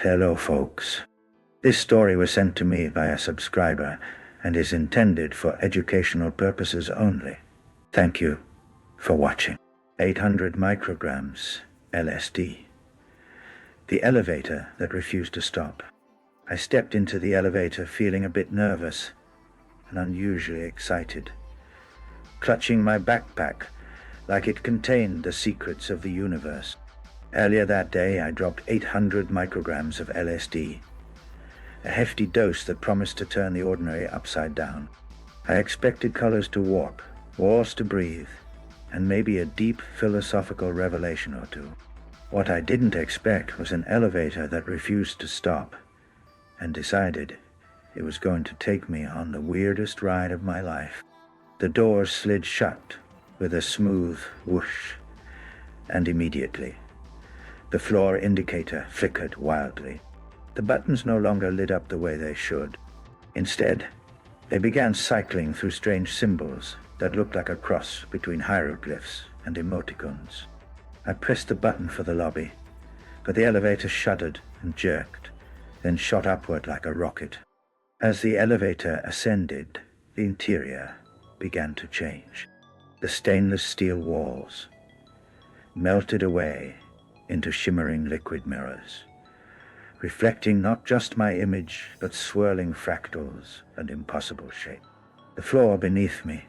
Hello, folks. This story was sent to me by a subscriber and is intended for educational purposes only. Thank you for watching. 800 micrograms LSD. The elevator that refused to stop. I stepped into the elevator feeling a bit nervous and unusually excited, clutching my backpack like it contained the secrets of the universe. Earlier that day, I dropped 800 micrograms of LSD, a hefty dose that promised to turn the ordinary upside down. I expected colors to warp, walls to breathe, and maybe a deep philosophical revelation or two. What I didn't expect was an elevator that refused to stop and decided it was going to take me on the weirdest ride of my life. The doors slid shut with a smooth whoosh, and immediately the floor indicator flickered wildly. The buttons no longer lit up the way they should. Instead, they began cycling through strange symbols that looked like a cross between hieroglyphs and emoticons. I pressed the button for the lobby, but the elevator shuddered and jerked, then shot upward like a rocket. As the elevator ascended, the interior began to change. The stainless steel walls melted away into shimmering liquid mirrors, reflecting not just my image, but swirling fractals and impossible shape. The floor beneath me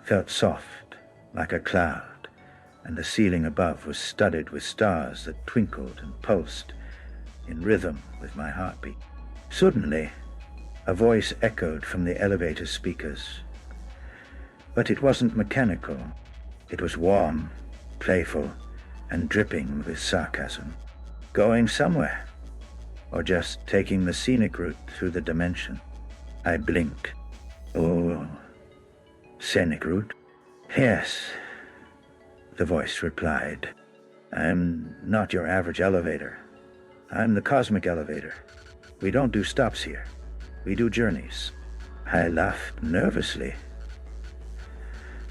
felt soft, like a cloud, and the ceiling above was studded with stars that twinkled and pulsed in rhythm with my heartbeat. Suddenly, a voice echoed from the elevator speakers, but it wasn't mechanical. It was warm, playful, and dripping with sarcasm. Going somewhere, or just taking the scenic route through the dimension? I blinked. Oh, scenic route? Yes, the voice replied. I'm not your average elevator. I'm the cosmic elevator. We don't do stops here. We do journeys. I laughed nervously,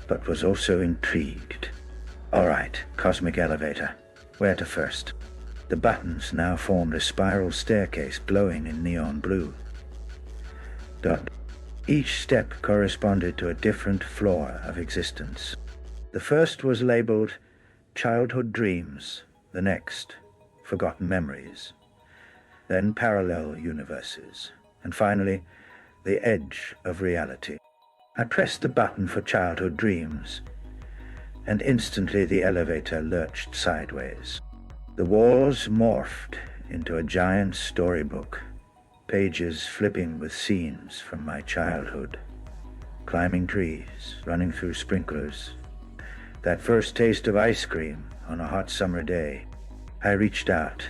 but was also intrigued. All right, cosmic elevator. Where to first? The buttons now formed a spiral staircase glowing in neon blue. Each step corresponded to a different floor of existence. The first was labeled childhood dreams, the next forgotten memories, then parallel universes, and finally the edge of reality. I pressed the button for childhood dreams, and instantly the elevator lurched sideways. The walls morphed into a giant storybook, pages flipping with scenes from my childhood. Climbing trees, running through sprinklers, that first taste of ice cream on a hot summer day. I reached out,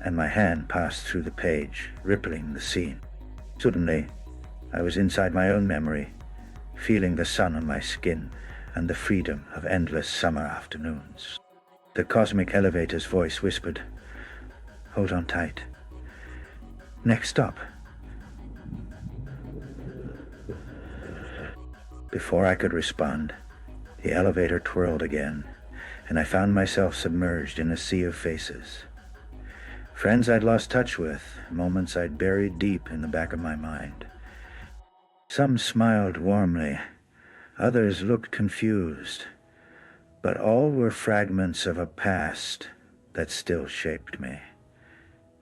and my hand passed through the page, rippling the scene. Suddenly, I was inside my own memory, feeling the sun on my skin and the freedom of endless summer afternoons. The cosmic elevator's voice whispered, "Hold on tight. Next stop." Before I could respond, the elevator twirled again, and I found myself submerged in a sea of faces. Friends I'd lost touch with, moments I'd buried deep in the back of my mind. Some smiled warmly, others looked confused, but all were fragments of a past that still shaped me.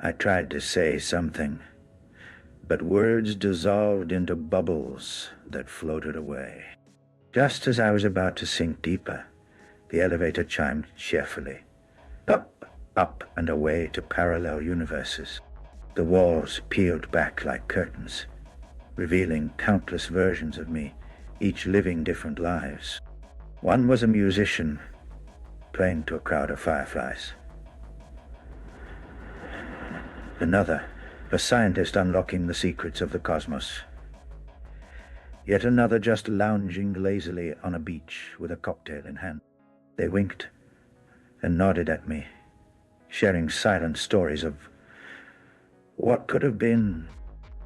I tried to say something, but words dissolved into bubbles that floated away. Just as I was about to sink deeper, the elevator chimed cheerfully. Up, up, and away to parallel universes. The walls peeled back like curtains, revealing countless versions of me, each living different lives. One was a musician, playing to a crowd of fireflies. Another, a scientist unlocking the secrets of the cosmos. Yet another just lounging lazily on a beach with a cocktail in hand. They winked and nodded at me, sharing silent stories of what could have been.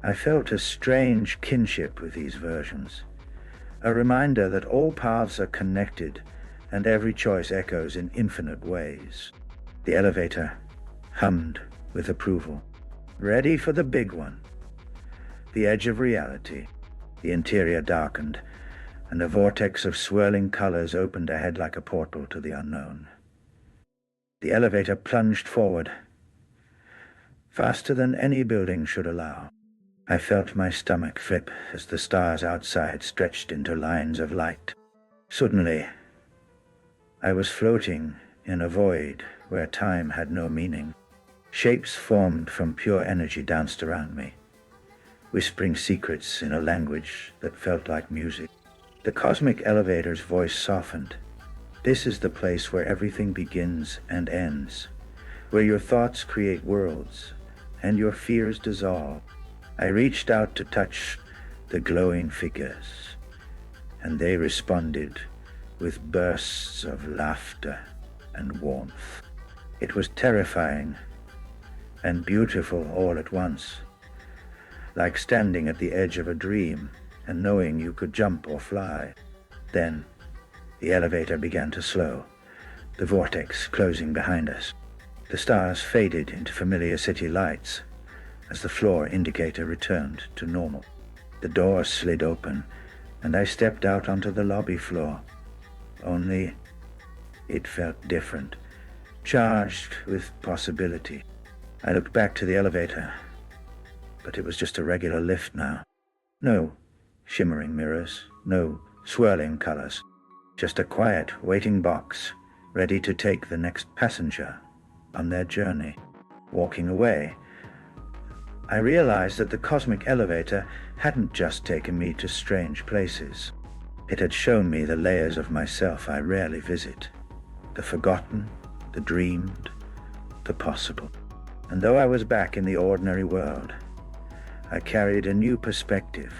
I felt a strange kinship with these versions, a reminder that all paths are connected and every choice echoes in infinite ways. The elevator hummed with approval. Ready for the big one. The edge of reality. The interior darkened, and a vortex of swirling colors opened ahead like a portal to the unknown. The elevator plunged forward, faster than any building should allow. I felt my stomach flip as the stars outside stretched into lines of light. Suddenly, I was floating in a void where time had no meaning. Shapes formed from pure energy danced around me, whispering secrets in a language that felt like music. The cosmic elevator's voice softened. This is the place where everything begins and ends, where your thoughts create worlds and your fears dissolve. I reached out to touch the glowing figures, and they responded with bursts of laughter and warmth. It was terrifying and beautiful all at once, like standing at the edge of a dream and knowing you could jump or fly. Then the elevator began to slow, the vortex closing behind us. The stars faded into familiar city lights as the floor indicator returned to normal. The door slid open, and I stepped out onto the lobby floor. Only it felt different, charged with possibility. I looked back to the elevator, but it was just a regular lift now. No shimmering mirrors, no swirling colors, just a quiet waiting box ready to take the next passenger on their journey. Walking away, I realized that the cosmic elevator hadn't just taken me to strange places. It had shown me the layers of myself I rarely visit, the forgotten, the dreamed, the possible. And though I was back in the ordinary world, I carried a new perspective,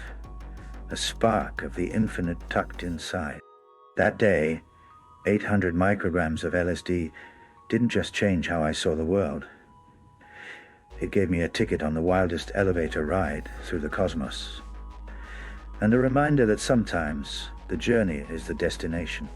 a spark of the infinite tucked inside. That day, 800 micrograms of LSD didn't just change how I saw the world. It gave me a ticket on the wildest elevator ride through the cosmos, and a reminder that sometimes the journey is the destination.